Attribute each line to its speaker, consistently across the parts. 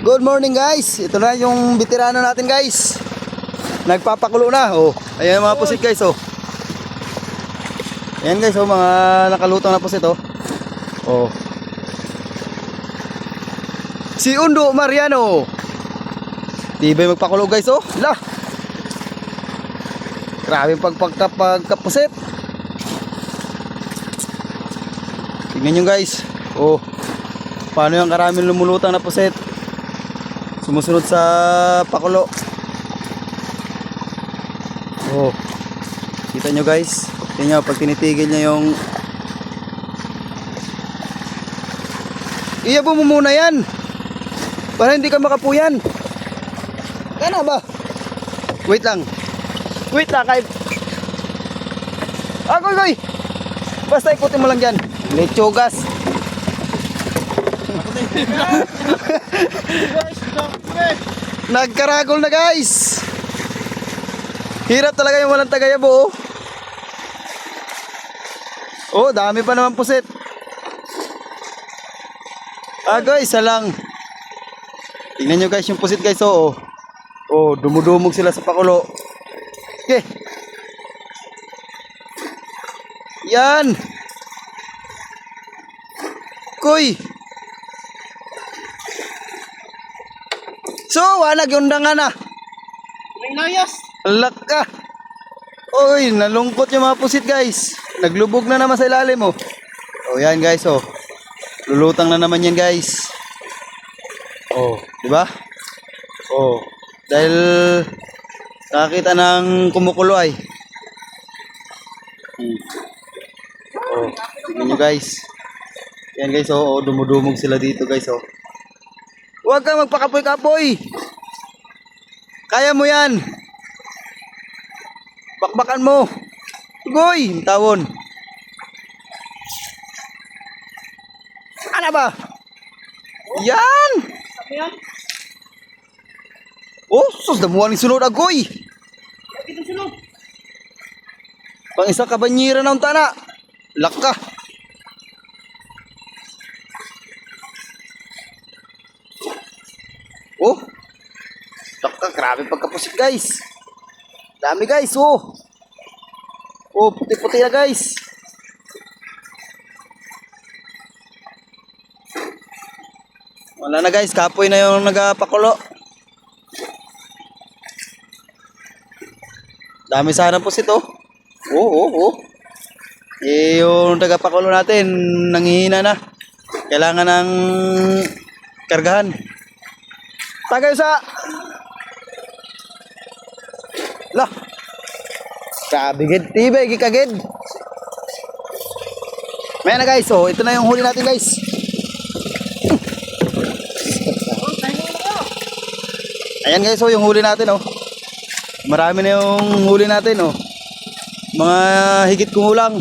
Speaker 1: Good morning guys. Ito na yung veterano natin guys. Nagpapakulo na. Oh, ayan mga pusit guys oh. Ayan guys oh, mga nakalutang na pusit oh. Oh. Si Undo Mariano. Tibay magpakulo guys oh. Lah. Grabe pagkapusit. Tingnan nyo guys. Oh. Paano yung karaming lumulutang na pusit sumusunod sa pakulo. Oh. Kita nyo guys. Tingnan nyo pag tinitigil niya yung iyabo mo muna yan para hindi ka makapuyan. Kaya ba? Wait lang kahit goy. Basta ikutin mo lang dyan. Lechogas. Nagkaragol na guys. Hirap talaga yung walang tagayabo. Oh, dami pa naman pusit. Guys, isa lang. Tingnan nyo guys yung pusit guys. Oh, dumudumog sila sa pakulo. Okay. Yan. Koy. So, wanag yung dangan na.
Speaker 2: Nayas.
Speaker 1: Alak ka. Oy, nalungkot yung mga pusit guys. Naglubog na naman sa ilalim oh. Oh, yan guys oh. Lulutang na naman yan guys. Oh, di ba? Oh, dahil nakakita ng kumukulo ay. Oh, tingnan nyo guys. Yan guys oh, dumudumog sila dito guys oh. Huwag kang magpakapoy-kapoy. Kaya mo yan. Bakbakan mo. Goy, tawon. Ano ba? Yan.
Speaker 2: Sabi yan.
Speaker 1: Oh, sus, damuhan yung sunod agoy.
Speaker 2: Lagi itong sunod.
Speaker 1: Pang isang kabanyira na unta na. Laka. Oh. Laka, grabe pagkapusit guys. Dami guys, oh. Oh, puti-puti na guys. Wala na guys, kapoy na yung nagapakulo. Dami sana pusit oh. Oh. Yung tagapakulo natin nanghihina na. Kailangan ng kargahan. Tagay sa lah. Grabe gid, tibay gikagid. May na guys, oh, ito na yung huli natin guys. Ayan guys, oh, yung huli natin oh. Marami na yung huli natin oh. Mga higit kumulang.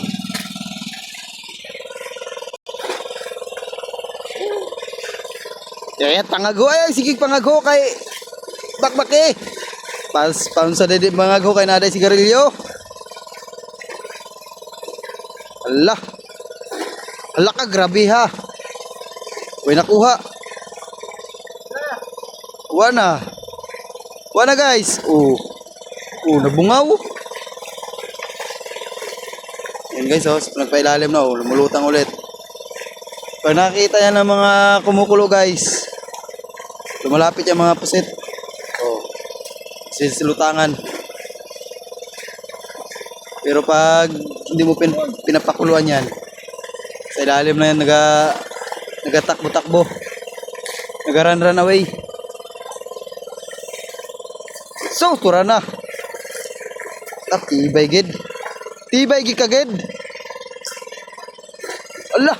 Speaker 1: Kaya tangago ay sige pangago kay bakbake. Paun sa dede pangago kay naday sigarilyo. Allah ka grabe ha. Uy nakuha. Wana guys. Oh, nabungaw. Yan guys oh, nagpailalim na oh, lumulutang ulit. Pag nakita yan ng mga kumukulo guys, lumalapit yung mga pusit. Oh, sisilutangan. Pero pag hindi mo pinapakuluan yan, sa ilalim na yan nagatakbo-takbo, nagaran-run away. So, tura na. Tibay gid. Tibay gid kagid. Allah.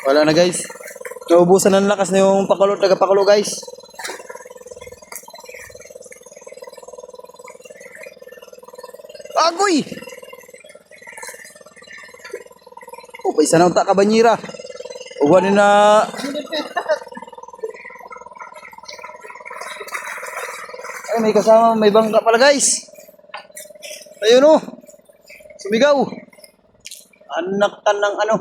Speaker 1: Wala na guys. Naubusan ng lakas na yung pakulo, tagapakulo guys. Agoy! Oh, paisa na unta kabanyira. Uwan na. Ay, may kasama, may bangka pala guys. Ayun oh. Sumigaw. Anak ka ng ano.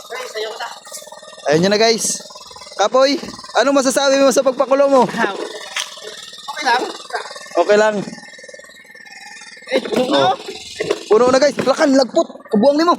Speaker 2: Ay, sayo ka na.
Speaker 1: Ayun yun na guys. Kapoy, anong masasabi mo sa pagpakulo mo?
Speaker 2: Okay lang.
Speaker 1: Okay lang.
Speaker 2: Eh, puno na.
Speaker 1: Oh. Puno na guys. Lakan, lagpot. Kabuang ni mo.